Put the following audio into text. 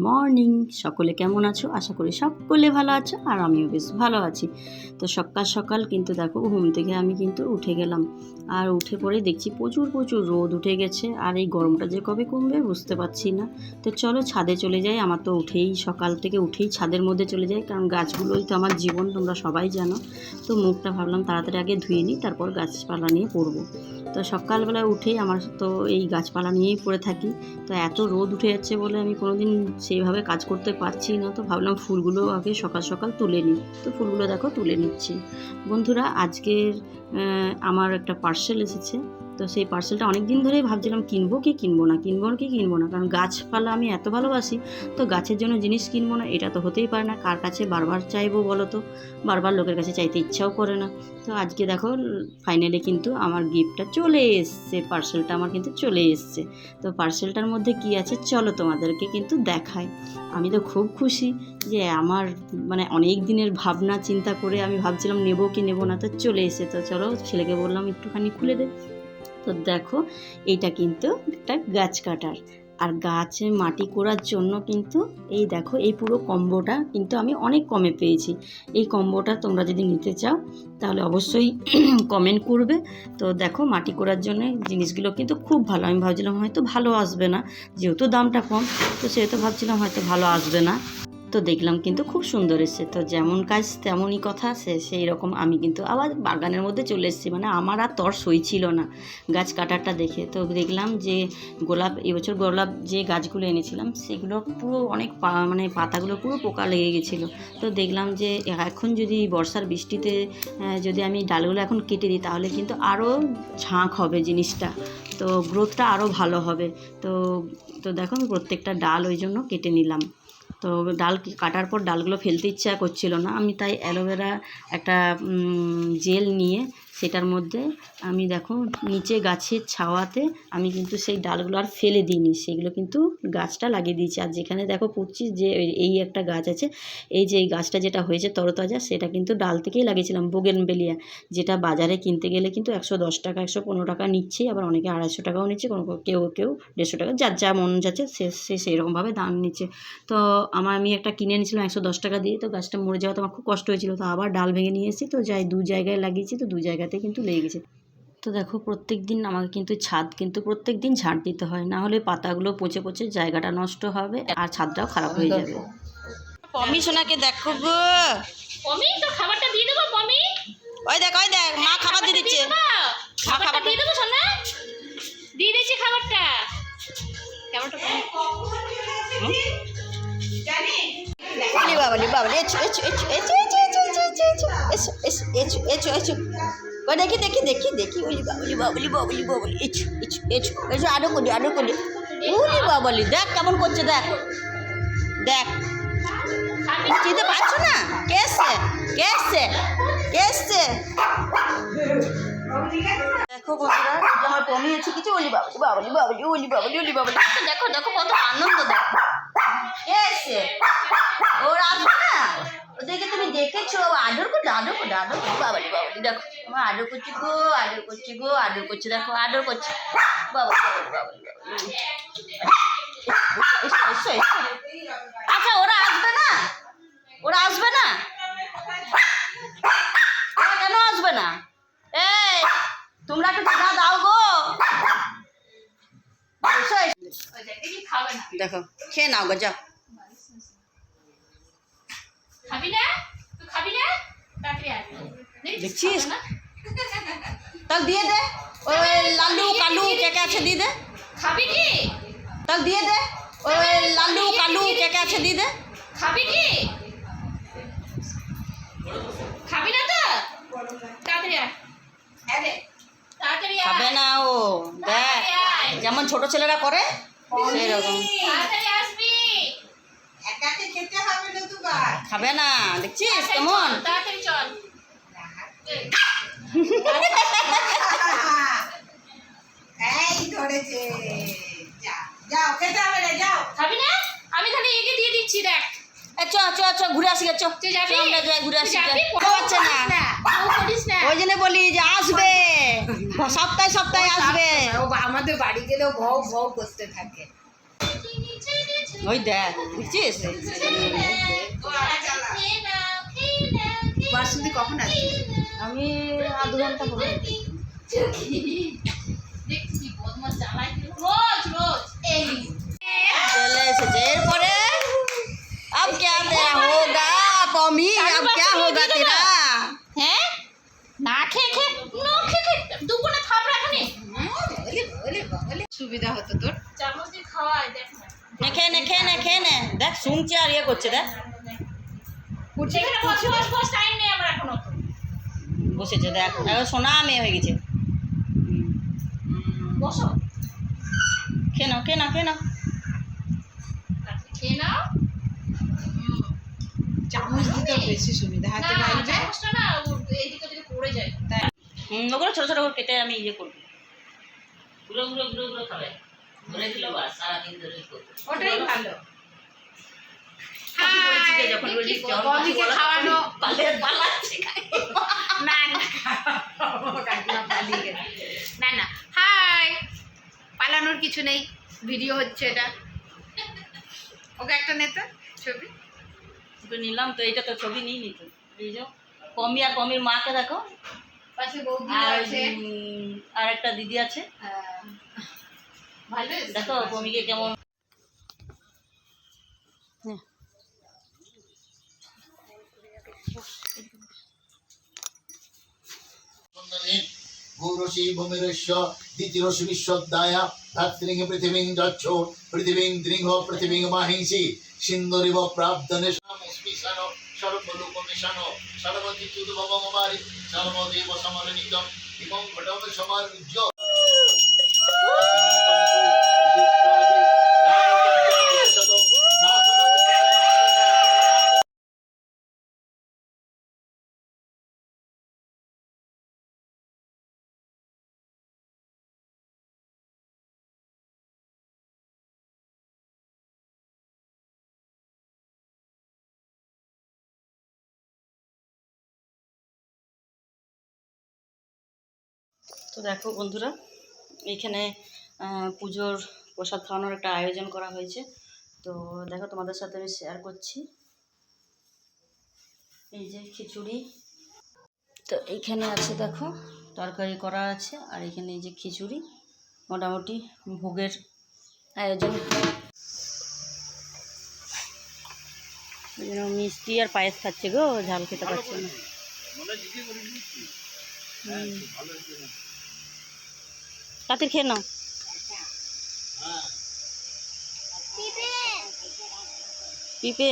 Morning. সকলে কেমন আছো? আশা করি সকলে ভালো আছো, আর আমিও বেশ ভালো আছি। তো সকাল সকাল কিন্তু দেখো ঘুম থেকে আমি কিন্তু উঠে গেলাম, আর উঠে পরে দেখছি প্রচুর রোদ উঠে গেছে, আর এই গরমটা যে কবে কমবে বুঝতে পারছি না। তো চলো ছাদে চলে যাই। আমার তো সকাল থেকে উঠেই ছাদের মধ্যে চলে যাই, কারণ গাছগুলোই তো আমার জীবন, তোমরা সবাই জানো। তো মুখটা ভাবলাম তাড়াতাড়ি আগে ধুয়ে নিই, তারপর গাছপালা নিয়ে পড়বো। তো সকালবেলা উঠেই আমার তো এই গাছপালা নিয়েই পড়ে থাকি। তো এত রোদ উঠে যাচ্ছে বলে আমি কোনোদিন সেইভাবে কাজ করতে পারছি না। তো ভাবলাম ফুলগুলো আগে সকাল সকাল তুলে নিই। তো ফুলগুলো দেখো তুলে নিচ্ছি। বন্ধুরা, আজকের আমার একটা পার্সেল এসেছে। তো সেই পার্সেলটা অনেক দিন ধরেই ভাবছিলাম কিনবো কি কিনবো না, কারণ গাছপালা আমি এত ভালোবাসি। তো গাছের জন্য জিনিস কিনবো না, এটা তো হতেই পারে না। কার কাছে বারবার চাইবো বলো তো? বারবার লোকের কাছে চাইতে ইচ্ছাও করে না। তো আজকে দেখো ফাইনালি কিন্তু আমার গিফটটা চলে এসছে, পার্সেলটা আমার কিন্তু চলে এসছে। তো পার্সেলটার মধ্যে কি আছে চলো তোমাদেরকে কিন্তু দেখাই। আমি তো খুব খুশি যে আমার অনেক দিনের ভাবনা চিন্তা করে আমি ভাবছিলাম নেবো কি নেবো না, তো চলে এসে। তো চলো ছেলেকে বললাম একটুখানি খুলে দে। তো দেখো এইটা কিন্তু একটা গাছ কাটার, আর গাছে মাটি করার জন্য কিন্তু এই দেখো এই পুরো কম্বোটা কিন্তু আমি অনেক কমে পেয়েছি। এই কম্বোটা তোমরা যদি নিতে চাও তাহলে অবশ্যই কমেন্ট করবে। তো দেখো মাটি করার জন্য জিনিসগুলো কিন্তু খুব ভালো। আমি ভাবছিলাম হয়তো ভালো আসবে না, যেহেতু দামটা কম, তো সেহেতু ভাবছিলাম হয়তো ভালো আসবে না। তো দেখলাম কিন্তু খুব সুন্দর এসছে। তো যেমন কাজ তেমনই কথা আছে, সেই রকম আমি কিন্তু আবার বাগানের মধ্যে চলে এসেছি। আমার আর তর সই ছিল না গাছ কাটারটা দেখে। তো দেখলাম যে এবছর গোলাপ যে গাছগুলো এনেছিলাম সেগুলো পুরো অনেক পাতাগুলো পুরো পোকা লেগে গেছিলো। তো দেখলাম যে এখন যদি বর্ষার বৃষ্টিতে যদি আমি ডালগুলো এখন কেটে দিই তাহলে কিন্তু আরও ঝাঁক হবে জিনিসটা, তো গ্রোথটা আরও ভালো হবে। তো দেখো আমি প্রত্যেকটা ডাল ওই জন্য কেটে নিলাম। তো ডাল কাটার পর ডালগুলো ফেলতে ইচ্ছা করছিল না, আমি তাই অ্যালোভেরা একটা জেল নিয়ে সেটার মধ্যে আমি দেখো নিচে গাছের ছাওয়াতে আমি কিন্তু সেই ডালগুলো আর ফেলে দিইনি, সেগুলো কিন্তু গাছটা লাগিয়ে দিয়েছি। আর যেখানে দেখো পুঁতছি যে এই একটা গাছ আছে, এই যে এই গাছটা যেটা হয়েছে তরতাজা, সেটা কিন্তু ডাল থেকেই লাগিয়েছিলাম, বোগেনভেলিয়া, যেটা বাজারে কিনতে গেলে কিন্তু 110 টাকা 115 টাকা নিচ্ছে, আবার অনেকে 250 টাকাও নিচ্ছে, কেউ 150 টাকা, যার যা মন যাচ্ছে সে সেইরকমভাবে দাম নিচ্ছে। তো আমি একটা কিনে এনেছিলাম 110 টাকা দিয়ে। তো গাছটা মরে যাওয়াতে আমার খুব কষ্ট হয়েছিল, তো আবার ডাল ভেঙে নিয়ে এসেছি। তো দু জায়গায় লাগিয়েছি, তো দু জায়গাতে কিন্তু লেগে গেছে। তো দেখো প্রত্যেক দিন আমাকে কিন্তু ছাদ কিন্তু প্রত্যেক দিন ঝাঁট দিতে হয়, না হলে পাতাগুলো পচে পচে জায়গাটা নষ্ট হবে আর ছাদটাও খারাপ হয়ে যাবে। পমি সোনাকে দেখো গো, পমি তো খাবারটা দিয়ে দেবো। পমি ওই দেখ মা খাবার দিয়ে দিচ্ছে, খাবারটা দিয়ে দেবো সোনা, দিয়ে দিচ্ছি খাবারটা। কেমনটা দেখি আরো করি বাবলি, দেখ কেমন করছে, দেখ চিনতে পারছো না? কে এসছে দেখো বন্ধুরা, আমার পমি আছে কিছু দেখো কত আনন্দ, দেখো কে এসছে। ওর আসবে না, ওদেরকে তুমি দেখেছো, আদর করছে বাবলি, দেখো আমার আদর করছে দেখো আদর করছে বাবলি। আচ্ছা ওরা আসবে না কেন আসবে না? এই তোমরা একটু টাকা দাও গো। দেখো খেয়ে নাও গো, যাও। দেখছিস? তাহলে দিয়ে দে, ওই লালু কালু কে আছে দিয়ে দে। খাবি কি? তাহলে দিয়ে দে, ওই লালু কালু কে আছে দিয়ে দে। খাবি কি? খাবি না তো? তাড়াতাড়ি আয়। খাবে না ও, দেখ যেমন ছোট ছেলেরা করে সেই রকম। তাড়াতাড়ি আসবি। একাকে খেতে হবে না তো, খাবে না, দেখছিস কেমন? তাড়াতাড়ি চল। এই ধরেছে, যাও খেতে হবে না, যাও। খাবি না? আমি তাহলে একে দিয়ে দিচ্ছি, দেখ। চ ঘুরে আসি, তুই যাবি? ঘুরে আসি। খাওয়াচ্ছে না, করিস না। ওই জন্য বলি যে আসবে, সপ্তাহে আসবে। আমাদের বাড়ি গেলেও ভৌ করতে থাকে। ওই দেখ বুঝছিস ও আবার চালা বাসন্তী কখন আসবে আমি আধ ঘন্টা পরে দেখছি বদমাস জ্বালাই রোজ রোজ এই চলে এসেছে এরপরে अब क्या तेरा होगा पमी अब क्या होगा तेरा হ্যাঁ না খেয়ে খেয়ে দুপুরে খাবার এখনই সুবিধা হতো তোর চামচ দিয়ে খাওয়াই দেখ না নে খেয়ে নে দেখ শুনছে আর ইয়ে করছে দেখ সেখানে বস টাইম নেই আমার এখন অত বসেছে দেখ এখন সোনা মেয়ে হয়ে গেছে বসো খেয়ে নাও খেয়ে নাও চামচ দিতে বেশি সুবিধা হাতে না লাগবে চামচটা না এইদিকে যদি পড়ে যায় ওগুলো ছোটো ছোটো করে কেটে আমি ইয়ে করবো গুঁড়ো খাবে ঘুরে দিল বাস সারাদিন ধরে করবো ওটাই ভালো যখন বমিকে খাওয়ানো না না কাকিমা পালিয়ে গেছে না না হাই পালানোর কিছু নেই ভিডিও হচ্ছে এটা ওকে একটা নেতা ছবি তো নিলাম তো এটা তো ছবি নিই নি তো এই যে কমি আর কমির মাকে দেখো পাশে বৌদি আর আছে আর একটা দিদি আছে ভালো দেখো কমিকে কেমন গৌরসী ভূমিরস্য দ্বিতীয়সী বিশ্বদায়া ধাত্রিং পৃথিবীং যচ্ছ পৃথিবীং দৃঙ্গ পৃথিবীং মাহিংসি সিন্দরিব প্রাব্ধনে সামস্মিশানো সর্বলোকমিশানো সর্বদিতুদ্ভবমবারি সর্বদেব সমরণিতম ইমং ঘটম সমারুজ্য তো দেখো বন্ধুরা এইখানে পুজোর প্রসাদ খাওয়ানোর একটা আয়োজন করা হয়েছে তো দেখো তোমাদের সাথে আমি শেয়ার করছি এই যে খিচুড়ি তো এইখানে আছে দেখো তরকারি করা আছে আর এখানে এই যে খিচুড়ি মোটামুটি ভোগের আয়োজন মিষ্টি আর পায়েস খাচ্ছে গো ঝাল খেতে পারছে না কাতির খেয়ে নাও পিপে